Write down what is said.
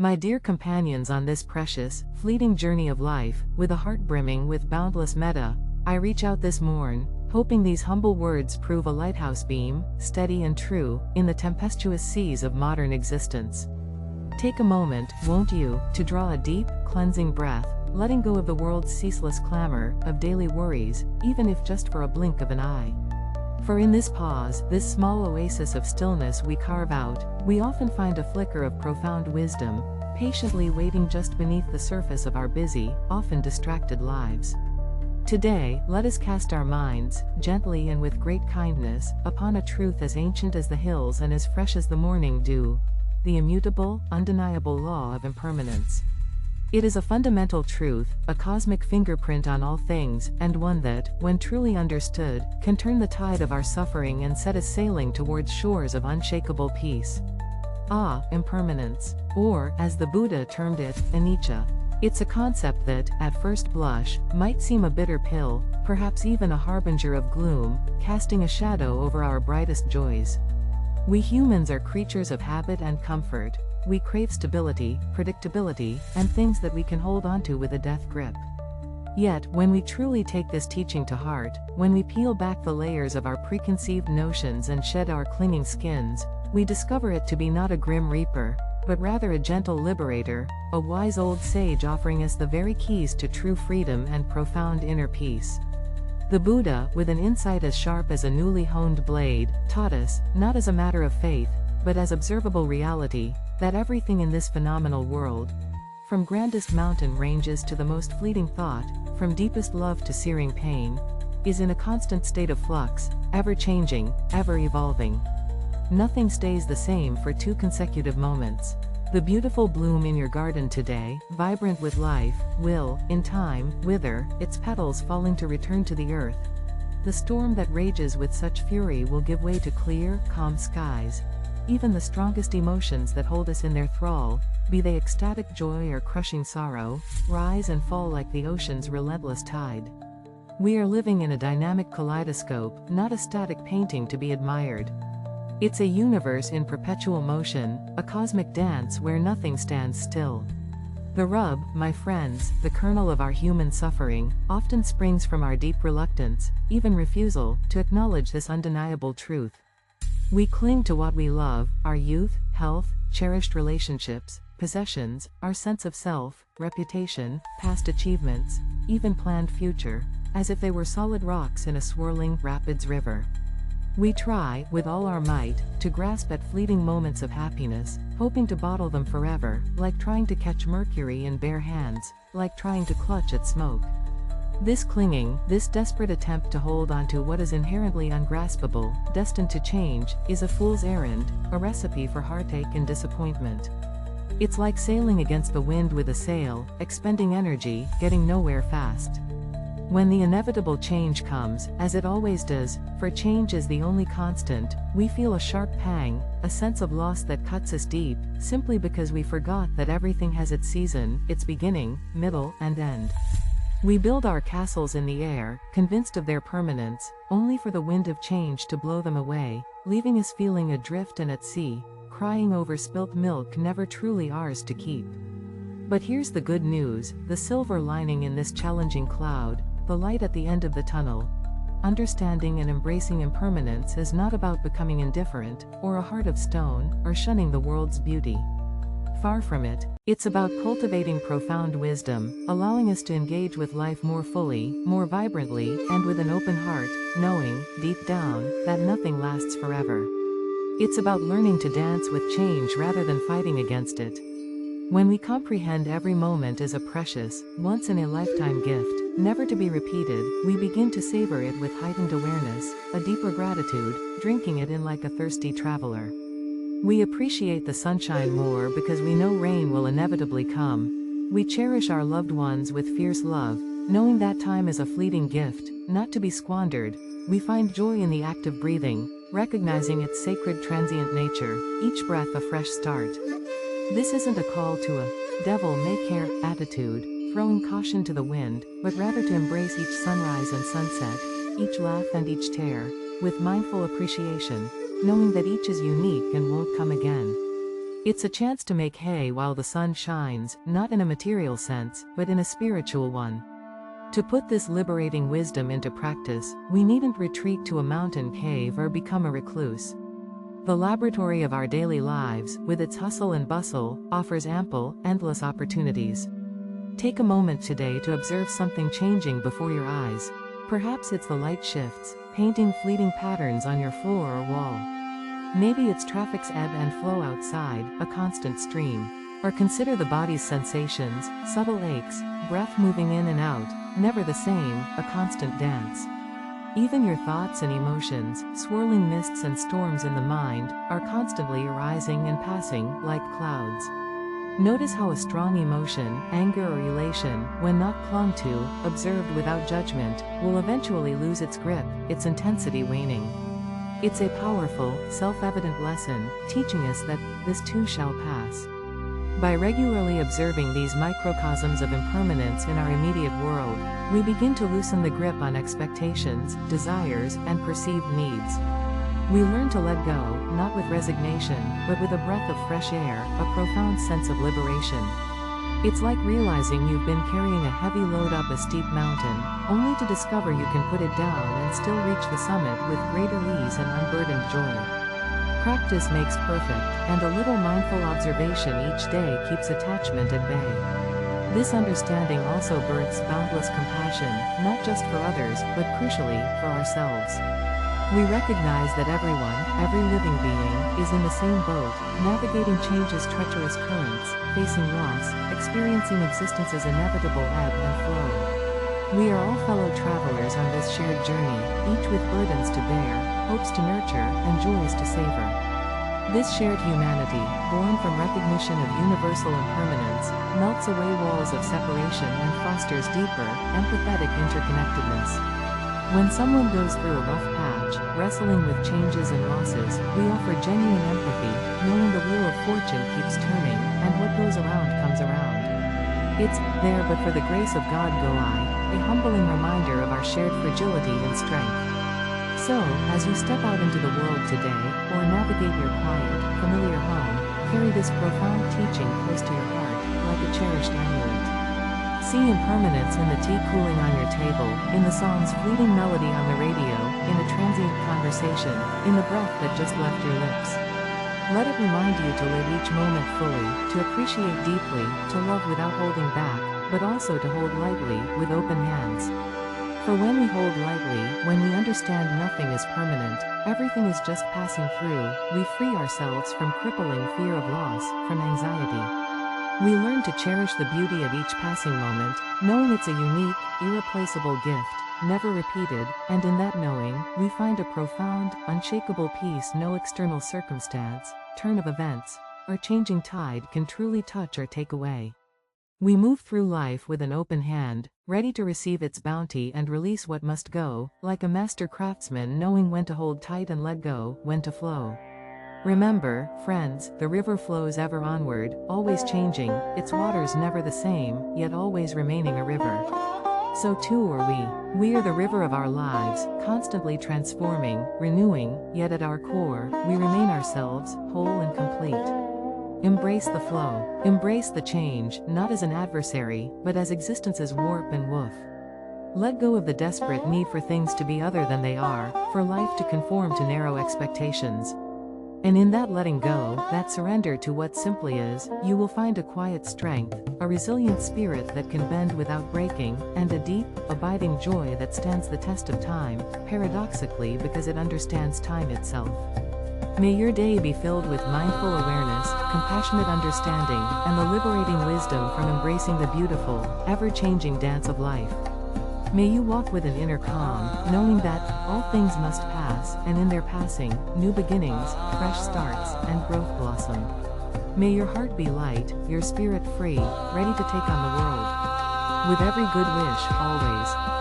My dear companions on this precious, fleeting journey of life, with a heart brimming with boundless metta, I reach out this morn, hoping these humble words prove a lighthouse beam, steady and true, in the tempestuous seas of modern existence. Take a moment, won't you, to draw a deep, cleansing breath, letting go of the world's ceaseless clamor, of daily worries, even if just for a blink of an eye. For in this pause, this small oasis of stillness we carve out, we often find a flicker of profound wisdom, patiently waiting just beneath the surface of our busy, often distracted lives. Today, let us cast our minds, gently and with great kindness, upon a truth as ancient as the hills and as fresh as the morning dew: the immutable, undeniable law of impermanence. It is a fundamental truth, a cosmic fingerprint on all things, and one that, when truly understood, can turn the tide of our suffering and set us sailing towards shores of unshakable peace. Ah, impermanence. Or, as the Buddha termed it, anicca. It's a concept that, at first blush, might seem a bitter pill, perhaps even a harbinger of gloom, casting a shadow over our brightest joys. We humans are creatures of habit and comfort. We crave stability, predictability, and things that we can hold onto with a death grip. Yet, when we truly take this teaching to heart, when we peel back the layers of our preconceived notions and shed our clinging skins, we discover it to be not a grim reaper, but rather a gentle liberator, a wise old sage offering us the very keys to true freedom and profound inner peace. The Buddha, with an insight as sharp as a newly honed blade, taught us, not as a matter of faith, but as observable reality, that everything in this phenomenal world, from grandest mountain ranges to the most fleeting thought, from deepest love to searing pain, is in a constant state of flux, ever changing, ever evolving. Nothing stays the same for 2 consecutive moments. The beautiful bloom in your garden today, vibrant with life, will, in time, wither, its petals falling to return to the earth. The storm that rages with such fury will give way to clear, calm skies. Even the strongest emotions that hold us in their thrall, be they ecstatic joy or crushing sorrow, rise and fall like the ocean's relentless tide. We are living in a dynamic kaleidoscope, not a static painting to be admired. It's a universe in perpetual motion, a cosmic dance where nothing stands still. The rub, my friends, the kernel of our human suffering, often springs from our deep reluctance, even refusal, to acknowledge this undeniable truth. We cling to what we love, our youth, health, cherished relationships, possessions, our sense of self, reputation, past achievements, even planned future, as if they were solid rocks in a swirling, rapids river. We try, with all our might, to grasp at fleeting moments of happiness, hoping to bottle them forever, like trying to catch mercury in bare hands, like trying to clutch at smoke. This clinging, this desperate attempt to hold onto what is inherently ungraspable, destined to change, is a fool's errand, a recipe for heartache and disappointment. It's like sailing against the wind with a sail, expending energy, getting nowhere fast. When the inevitable change comes, as it always does, for change is the only constant, we feel a sharp pang, a sense of loss that cuts us deep, simply because we forgot that everything has its season, its beginning, middle, and end. We build our castles in the air, convinced of their permanence, only for the wind of change to blow them away, leaving us feeling adrift and at sea, crying over spilt milk never truly ours to keep. But here's the good news, the silver lining in this challenging cloud, the light at the end of the tunnel. Understanding and embracing impermanence is not about becoming indifferent, or a heart of stone, or shunning the world's beauty. Far from it, it's about cultivating profound wisdom, allowing us to engage with life more fully, more vibrantly, and with an open heart, knowing, deep down, that nothing lasts forever. It's about learning to dance with change rather than fighting against it. When we comprehend every moment as a precious, once-in-a-lifetime gift, never to be repeated, we begin to savor it with heightened awareness, a deeper gratitude, drinking it in like a thirsty traveler. We appreciate the sunshine more because we know rain will inevitably come. We cherish our loved ones with fierce love, knowing that time is a fleeting gift, not to be squandered. We find joy in the act of breathing, recognizing its sacred transient nature, each breath a fresh start. This isn't a call to a devil-may-care attitude, throwing caution to the wind, but rather to embrace each sunrise and sunset, each laugh and each tear, with mindful appreciation, knowing that each is unique and won't come again. It's a chance to make hay while the sun shines, not in a material sense, but in a spiritual one. To put this liberating wisdom into practice, we needn't retreat to a mountain cave or become a recluse. The laboratory of our daily lives, with its hustle and bustle, offers ample, endless opportunities. Take a moment today to observe something changing before your eyes. Perhaps it's the light shifts, painting fleeting patterns on your floor or wall. Maybe it's traffic's ebb and flow outside, a constant stream. Or consider the body's sensations, subtle aches, breath moving in and out, never the same, a constant dance. Even your thoughts and emotions, swirling mists and storms in the mind, are constantly arising and passing, like clouds. Notice how a strong emotion, anger or elation, when not clung to, observed without judgment, will eventually lose its grip, its intensity waning. It's a powerful, self-evident lesson, teaching us that this too shall pass. By regularly observing these microcosms of impermanence in our immediate world, we begin to loosen the grip on expectations, desires, and perceived needs. We learn to let go, not with resignation, but with a breath of fresh air, a profound sense of liberation. It's like realizing you've been carrying a heavy load up a steep mountain, only to discover you can put it down and still reach the summit with greater ease and unburdened joy. Practice makes perfect, and a little mindful observation each day keeps attachment at bay. This understanding also births boundless compassion, not just for others, but crucially, for ourselves. We recognize that everyone, every living being, is in the same boat, navigating change's treacherous currents, facing loss, experiencing existence's inevitable ebb and flow. We are all fellow travelers on this shared journey, each with burdens to bear, hopes to nurture, and joys to savor. This shared humanity, born from recognition of universal impermanence, melts away walls of separation and fosters deeper, empathetic interconnectedness. When someone goes through a rough patch, wrestling with changes and losses, we offer genuine empathy, knowing the wheel of fortune keeps turning, and what goes around comes around. It's there but for the grace of God go I, a humbling reminder of our shared fragility and strength. So, as you step out into the world today, or navigate your quiet, familiar home, carry this profound teaching close to your heart, like a cherished amulet. See impermanence in the tea cooling on your table, in the song's fleeting melody on the radio, in a transient conversation, in the breath that just left your lips. Let it remind you to live each moment fully, to appreciate deeply, to love without holding back, but also to hold lightly, with open hands. For when we hold lightly, when we understand nothing is permanent, everything is just passing through, we free ourselves from crippling fear of loss, from anxiety. We learn to cherish the beauty of each passing moment, knowing it's a unique, irreplaceable gift, never repeated, and in that knowing, we find a profound, unshakable peace no external circumstance, turn of events, or changing tide can truly touch or take away. We move through life with an open hand, ready to receive its bounty and release what must go, like a master craftsman knowing when to hold tight and let go, when to flow. Remember, friends, the river flows ever onward, always changing, its waters never the same, yet always remaining a river. So too are we. We are the river of our lives, constantly transforming, renewing, yet at our core, we remain ourselves, whole and complete. Embrace the flow. Embrace the change, not as an adversary, but as existence's warp and woof. Let go of the desperate need for things to be other than they are, for life to conform to narrow expectations. And in that letting go, that surrender to what simply is, you will find a quiet strength, a resilient spirit that can bend without breaking, and a deep, abiding joy that stands the test of time, paradoxically because it understands time itself. May your day be filled with mindful awareness, compassionate understanding, and the liberating wisdom from embracing the beautiful, ever-changing dance of life. May you walk with an inner calm, knowing that all things must pass, and in their passing, new beginnings, fresh starts, and growth blossom. May your heart be light, your spirit free, ready to take on the world. With every good wish, always.